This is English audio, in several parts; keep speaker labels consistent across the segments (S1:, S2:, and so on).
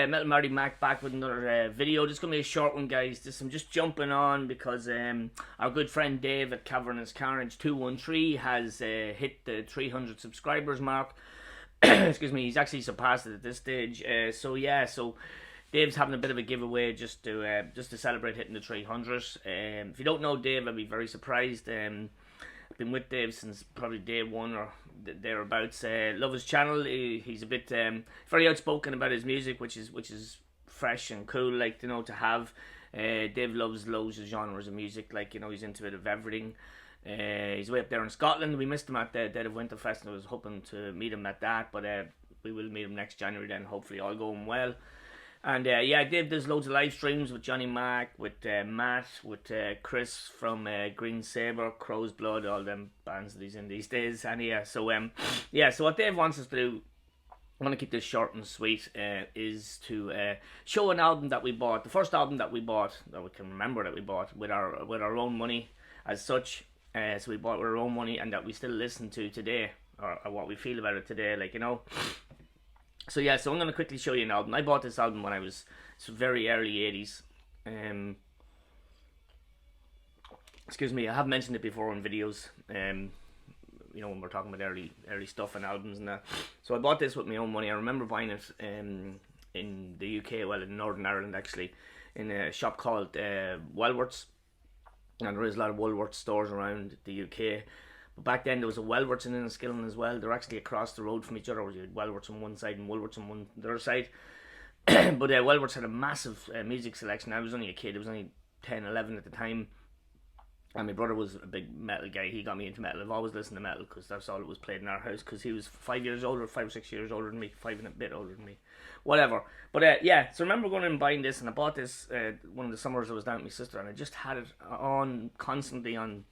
S1: Metal Marty Mac back with another video. Just gonna be a short one, guys. I'm just jumping on because our good friend Dave at Cavernous Carnage 213 has hit the 300 subscribers mark. Excuse me, he's actually surpassed it at this stage. So Dave's having a bit of a giveaway just to celebrate hitting the 300. If you don't know Dave, I'd be very surprised. I've been with Dave since probably day one or thereabouts. Love his channel. He's a bit very outspoken about his music, which is fresh and cool, like, you know, to have. Dave loves loads of genres of music, like, you know, he's into a bit of everything. He's way up there in Scotland. We missed him at the Dead of Winterfest, and I was hoping to meet him at that, but we will meet him next January then, hopefully all going well. And Dave does loads of live streams with Johnny Mac, with Matt, with Chris from Green Saber, Crow's Blood, all them bands that he's in these days. And so what Dave wants us to do, I'm going to keep this short and sweet, is to show an album that we bought, the first album that we bought, that we can remember that we bought with our own money as such. So we bought with our own money, and that we still listen to today, or what we feel about it today, like, you know. So I'm going to quickly show you an album. I bought this album when I was very early 80s. Excuse me, I have mentioned it before in videos. You know, when we're talking about early stuff and albums and that. So I bought this with my own money. I remember buying it in the UK, well, in Northern Ireland actually, in a shop called Wellworths. And there is a lot of Woolworths stores around the UK. But back then there was a Wellworths in Enniskillen as well. They're actually across the road from each other. You had Wellworths on one side and Woolworths on the other side. But Wellworths had a massive music selection. I was only a kid. I was only 10, 11 at the time. And my brother was a big metal guy. He got me into metal. I've always listened to metal because that's all that was played in our house. Because he was 5 years older, 5 or 6 years older than me. 5 and a bit older than me. Whatever. But so I remember going in and buying this. And I bought this one of the summers I was down with my sister. And I just had it on constantly on...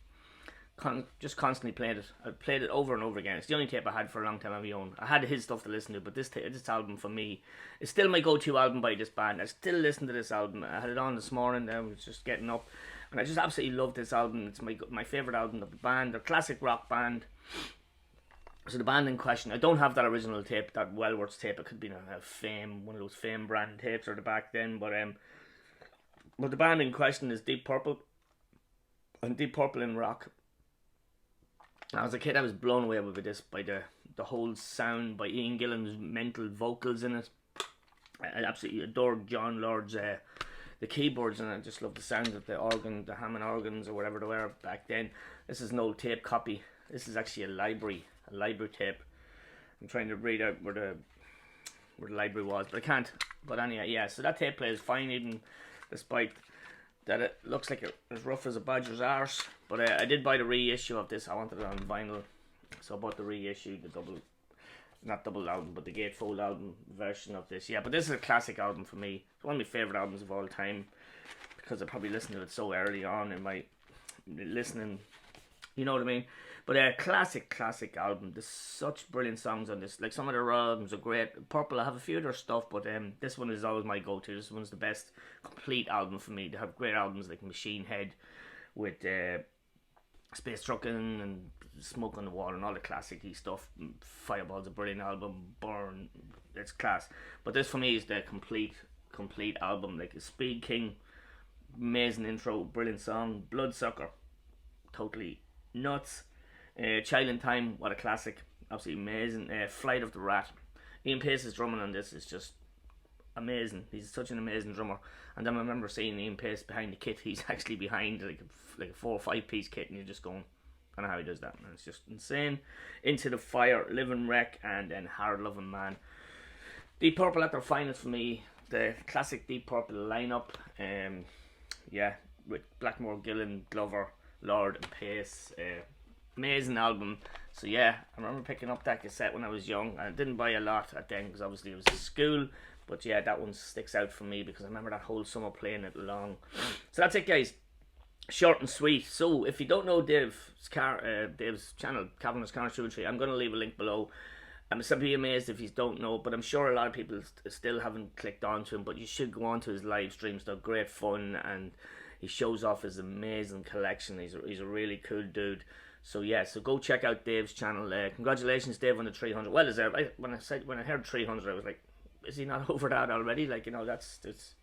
S1: just constantly played it. I played it over and over again. It's the only tape I had for a long time on my own. I had his stuff to listen to, but this album for me is still my go-to album by this band. I still listen to this album. I had it on this morning. I was just getting up, and I just absolutely love this album. It's my favorite album of the band. They're a classic rock band. So the band in question, I don't have that original tape, that Wellworths tape. It could be a Fame, one of those Fame brand tapes or the back then. But the band in question is Deep Purple, and Deep Purple in rock. As a kid, I was blown away with this by the whole sound, by Ian Gillan's mental vocals in it. I absolutely adored John Lord's the keyboards, and I just loved the sound of the organ, the Hammond organs or whatever they were back then. This is an old tape copy. This is actually a library tape. I'm trying to read out where the library was, but I can't. But anyway, so that tape plays fine, even despite that it looks like as rough as a badger's arse. But I did buy the reissue of this. I wanted it on vinyl, so I bought the reissue, not double album, but the gatefold album version of this. Yeah, but this is a classic album for me. It's one of my favourite albums of all time, because I probably listened to it so early on in my listening, you know what I mean? But classic album. There's such brilliant songs on this. Like, some of their albums are great. Purple, I have a few of their stuff, but this one is always my go-to. This one's the best complete album for me. They have great albums like Machine Head with Space Truckin' and Smoke on the Water and all the classic-y stuff. Fireball's a brilliant album. Burn, it's class. But this for me is the complete album. Like Speed King, amazing intro, brilliant song. Bloodsucker, totally nuts. Child in Time, what a classic, absolutely amazing. Flight of the Rat. Ian Pace's drumming on this is just amazing. He's such an amazing drummer. And then I remember seeing Ian Pace behind the kit. He's actually behind like a 4 or 5 piece kit, and you're just going, I don't know how he does that, man. It's just insane. Into the Fire, Living Wreck, and then Hard Loving Man. Deep Purple at their finest for me. The classic Deep Purple lineup. With Blackmore, Gillan, Glover, Lord, and Pace. Amazing album. So I remember picking up that cassette when I was young. I didn't buy a lot at then because obviously it was school. But that one sticks out for me because I remember that whole summer playing it long. So that's it, guys. Short and sweet. So if you don't know Dave's channel, Cavernous Carnage 213, I'm going to leave a link below. I'm going to be amazed if you don't know, but I'm sure a lot of people still haven't clicked onto him. But you should go on to his live streams. They're great fun, and he shows off his amazing collection. He's a really cool dude. So go check out Dave's channel. Congratulations, Dave, on the 300. Well deserved. When I heard 300, I was like, is he not over that already? Like, you know, that's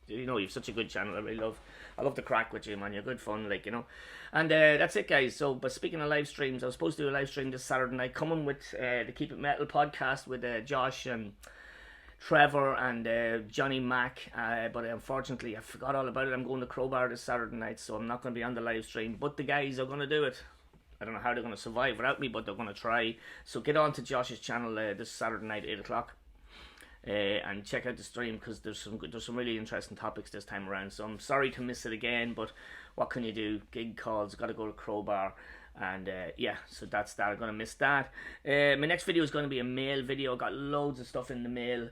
S1: you know, you've such a good channel. I love the crack with you, man. You're good fun, like, you know. And that's it, guys. So, but speaking of live streams, I was supposed to do a live stream this Saturday night, coming with the Keep It Metal podcast with Josh and Trevor and Johnny Mac, but unfortunately I forgot all about it. I'm going to Crowbar this Saturday night, so I'm not going to be on the live stream, but the guys are going to do it. I don't know how they're going to survive without me, but they're going to try. So get on to Josh's channel this Saturday night, 8 o'clock, and check out the stream, because there's some really interesting topics this time around. So I'm sorry to miss it again, but what can you do? Gig calls, got to go to Crowbar. And yeah, so that's that. I'm going to miss that. My next video is going to be a mail video. Got loads of stuff in the mail.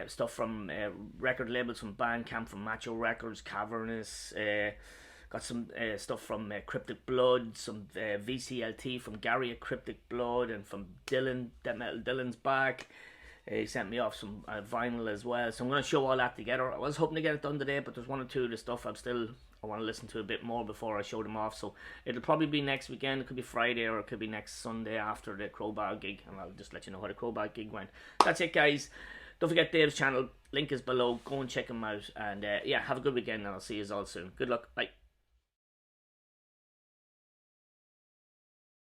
S1: Stuff from record labels, from Bandcamp, from Macho Records, Cavernous. Got some stuff from Cryptic Blood, some VCLT from Gary at Cryptic Blood, and from Dylan, Death Metal Dylan's back. He sent me off some vinyl as well, so I'm going to show all that together. I was hoping to get it done today, but there's one or two of the stuff I want to listen to a bit more before I show them off. So it'll probably be next weekend. It could be Friday, or it could be next Sunday after the Crowbar gig, and I'll just let you know how the Crowbar gig went. That's it, guys. Don't forget Dave's channel, link is below. Go and check him out, and yeah, have a good weekend, and I'll see you all soon. Good luck, bye.